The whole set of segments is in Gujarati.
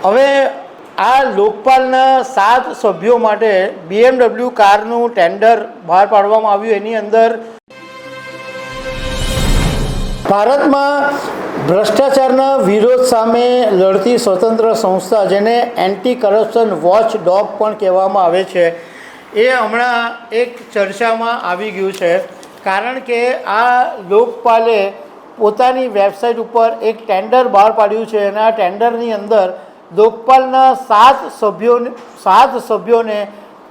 હવે આ લોકપાલના 7 સભ્યો માટે BMW કારનું ટેન્ડર બહાર પાડવામાં આવ્યું। એની અંદર ભારતમાં ભ્રષ્ટાચારના વિરોધ સામે લડતી સ્વતંત્ર સંસ્થા, જેને એન્ટી કરપ્શન વોચ ડોગ પણ કહેવામાં આવે છે, એ હમણાં એક ચર્ચામાં આવી ગયું છે। કારણ કે આ લોકપાલે પોતાની વેબસાઇટ ઉપર એક ટેન્ડર બહાર પાડ્યું છે અને આ ટેન્ડરની અંદર લોકપાલના 7 સભ્યોને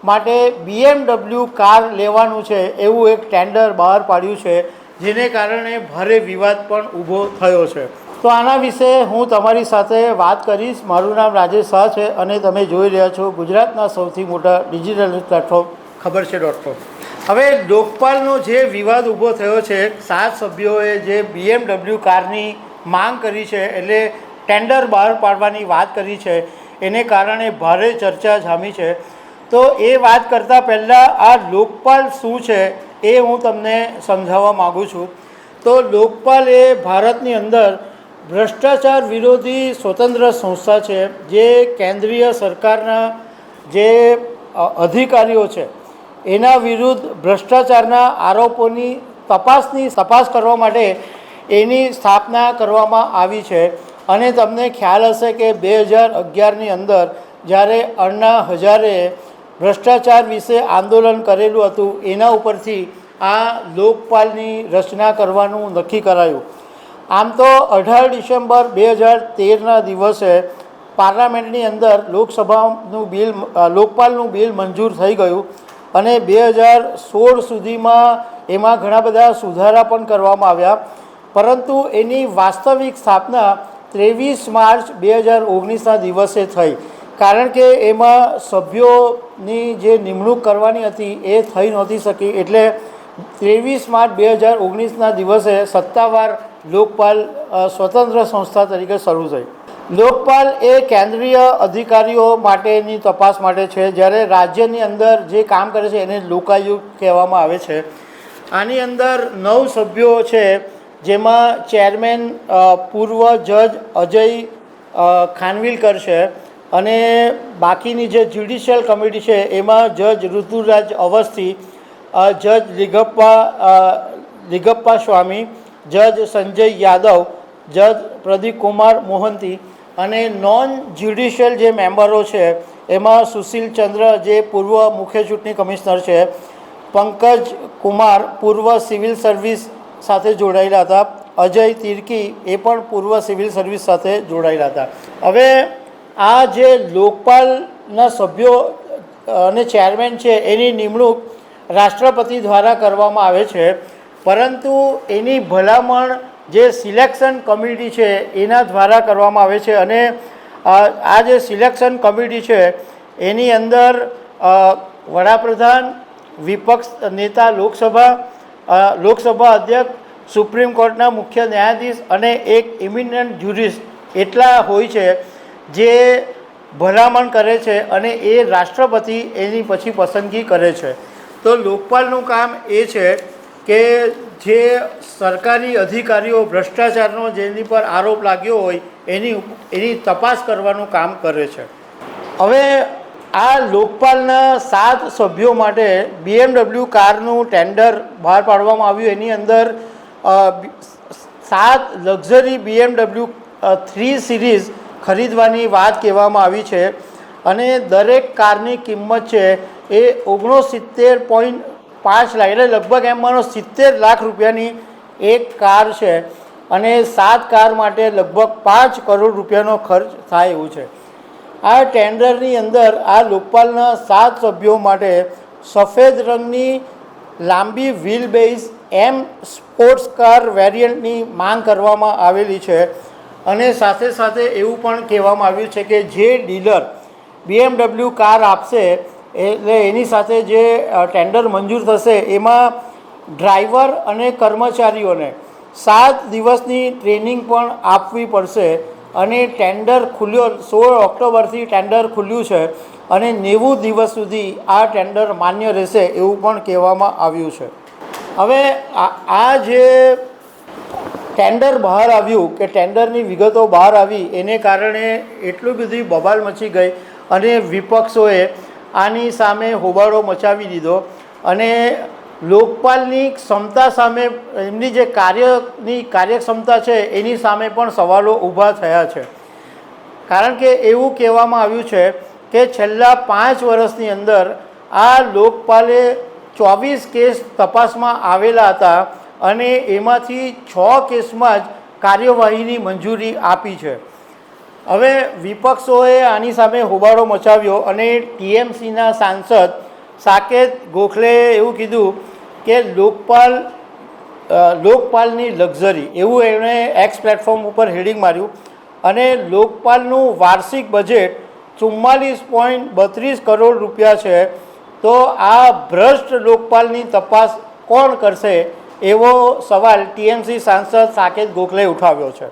માટે BMW કાર લેવાનું છે એવું એક ટેન્ડર બહાર પાડ્યું છે, જેને કારણે ભારે વિવાદ પણ ઊભો થયો છે। તો આના વિશે હું તમારી સાથે વાત કરીશ। મારું નામ રાજેશ શાહ છે અને તમે જોઈ રહ્યા છો ગુજરાતના સૌથી મોટા ડિજિટલ પ્લેટફોર્મ ખબર છે.com। હવે લોકપાલનો જે વિવાદ ઊભો થયો છે, 7 સભ્યોએ જે BMW કારની માંગ કરી છે, એટલે ટેન્ડર બહાર પાડવાની વાત કરી છે, એને કારણે ભારે ચર્ચા જામી છે। તો એ વાત કરતાં પહેલાં આ લોકપાલ શું છે એ હું તમને સમજાવવા માગું છું। તો લોકપાલ એ ભારતની અંદર ભ્રષ્ટાચાર વિરોધી સ્વતંત્ર સંસ્થા છે, જે કેન્દ્રીય સરકારના જે અધિકારીઓ છે એના વિરુદ્ધ ભ્રષ્ટાચારના આરોપોની તપાસ કરવા માટે એની સ્થાપના કરવામાં આવી છે। અને તમને ખ્યાલ હશે કે 2011ની અંદર જ્યારે અણ્ણા હજારે ભ્રષ્ટાચાર વિશે આંદોલન કરેલું હતું, એના ઉપરથી આ લોકપાલની રચના કરવાનું નક્કી કરાયું। આમ તો 18 ડિસેમ્બર 2013ના દિવસે પાર્લામેન્ટની અંદર લોકપાલનું બિલ મંજૂર થઈ ગયું અને 2016 સુધીમાં એમાં ઘણા બધા સુધારા પણ કરવામાં આવ્યા, પરંતુ એની વાસ્તવિક સ્થાપના 23 માર્ચ 2019ના દિવસે થઈ। કારણ કે એમાં સભ્યોની જે નિમણૂક કરવાની હતી એ થઈ નહોતી શકી, એટલે 23 માર્ચ 2019ના દિવસે સત્તાવાર લોકપાલ સ્વતંત્ર સંસ્થા તરીકે શરૂ થઈ। લોકપાલ એ કેન્દ્રીય અધિકારીઓ માટેની તપાસ માટે છે, જ્યારે રાજ્યની અંદર જે કામ કરે છે એને લોકાયુક્ત કહેવામાં આવે છે। આની અંદર 9 સભ્યો છે, જેમાં ચેરમેન પૂર્વ જજ અજય ખાનવિલકર છે અને બાકીની જે જ્યુડિશિયલ કમિટી છે એમાં જજ ઋતુરાજ અવસ્થી, જજ લિગપ્પા સ્વામી, જજ સંજય યાદવ, જજ પ્રદીપ કુમાર મોહંતી અને નોન જ્યુડિશિયલ જે મેમ્બરો છે એમાં સુશીલ ચંદ્ર, જે પૂર્વ મુખ્ય ચૂંટણી કમિશનર છે, પંકજ કુમાર પૂર્વ સિવિલ સર્વિસ સાથે જોડાયેલા હતા, અજય તિર્કી એ પણ પૂર્વ સિવિલ સર્વિસ સાથે જોડાયેલા હતા। હવે આ જે લોકપાલના સભ્યો અને ચેરમેન છે એની નિમણૂક રાષ્ટ્રપતિ દ્વારા કરવામાં આવે છે, પરંતુ એની ભલામણ જે સિલેક્શન કમિટી છે એના દ્વારા કરવામાં આવે છે। અને આ જે સિલેક્શન કમિટી છે એની અંદર વડાપ્રધાન, વિપક્ષ નેતા લોકસભા અધ્યક્ષ, સુપ્રીમ કોર્ટના મુખ્ય ન્યાયાધીશ અને એક ઇમિનન્ટ જ્યુરિસ્ટ એટલા હોય છે જે ભલામણ કરે છે અને એ રાષ્ટ્રપતિ એની પછી પસંદગી કરે છે। તો લોકપાલનું કામ એ છે કે જે સરકારી અધિકારીઓ ભ્રષ્ટાચારનો જેની પર આરોપ લાગ્યો હોય એની તપાસ કરવાનું કામ કરે છે। હવે આ લોકપાલના 7 સભ્યો માટે BMW કારનું ટેન્ડર બહાર પાડવામાં આવ્યું। એની અંદર 7 લક્ઝરી BMW 3 સિરીઝ ખરીદવાની વાત કહેવામાં આવી છે અને દરેક કારની કિંમત છે એ 69.5 લાખ, એટલે લગભગ એમ માનો 70 લાખ રૂપિયાની એક કાર છે અને 7 કાર માટે લગભગ 5 કરોડ રૂપિયાનો ખર્ચ થાય એવું છે। આ ટેન્ડરની અંદર આ લોકપાલના 7 સભ્યો માટે સફેદ રંગની લાંબી wheel base M sports car વેરિયન્ટની માંગ કરવામાં આવેલી છે અને સાથે સાથે એવું પણ કહેવામાં આવ્યું છે કે જે ડીલર BMW કાર આપશે એટલે એની સાથે જે ટેન્ડર મંજૂર થશે એમાં ડ્રાઈવર અને કર્મચારીઓને 7 દિવસની ટ્રેનિંગ પણ આપવી પડશે। અને ટેન્ડર ખુલ્યો 16 ઓક્ટોબરથી ટેન્ડર ખુલ્યું છે અને 90 દિવસ સુધી આ ટેન્ડર માન્ય રહેશે એવું પણ કહેવામાં આવ્યું છે। હવે આ જે ટેન્ડર બહાર આવ્યું કે ટેન્ડરની વિગતો બહાર આવી એને કારણે એટલી બધી બબાલ મચી ગઈ અને વિપક્ષોએ આની સામે હોબાળો મચાવી દીધો અને લોકપાલની ક્ષમતા સામે એમની જે કાર્યક્ષમતા છે એની સામે પણ સવાલો ઊભા થયા છે. કારણ કે એવું કહેવામાં આવ્યું છે કે છેલ્લા 5 વર્ષની અંદર આ લોકપાલે 24 કેસ તપાસમાં આવેલા હતા અને એમાંથી 6 કેસમાં જ કાર્યવાહીની મંજૂરી આપી છે. હવે વિપક્ષોએ આની સામે હોબાળો મચાવ્યો અને ટીએમસીના સાંસદ સાકેત ગોખલેએ એવું કીધું કે લોકપાલની લક્ઝરી એવું એમણે એક્સ પ્લેટફોર્મ ઉપર હેડિંગ માર્યું અને લોકપાલનું વાર્ષિક બજેટ 44.32 કરોડ રૂપિયા છે. તો આ ભ્રષ્ટ લોકપાલની તપાસ કોણ કરશે એવો સવાલ ટીએમસી સાંસદ સાકેત ગોખલેએ ઉઠાવ્યો છે.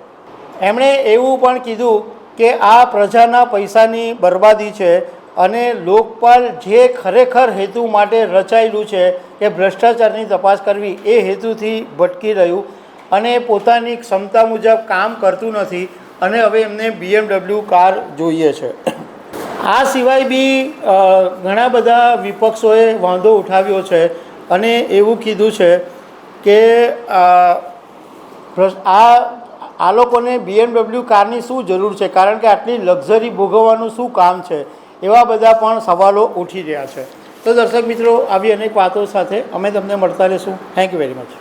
એમણે એવું પણ કીધું કે આ પ્રજાના પૈસાની બરબાદી છે અને લોકપાલ જે ખરેખર હેતુ માટે રચાયેલું છે કે ભ્રષ્ટાચારની તપાસ કરવી એ હેતુથી ભટકી રહ્યું અને પોતાની ક્ષમતા મુજબ કામ કરતું નથી અને હવે એમને BMW કાર જોઈએ છે. આ સિવાય બી ઘણા બધા વિપક્ષોએ વાંધો ઉઠાવ્યો છે અને એવું કીધું છે કે આ લોકોને BMW કારની શું જરૂર છે, કારણ કે આટલી લક્ઝરી ભોગવવાનું શું કામ છે, એવા બધા પણ સવાલો ઉઠી રહ્યા છે. તો દર્શક મિત્રો, આવી અનેક વાતો સાથે અમે તમને મળતા રહીશું. Thank you very much.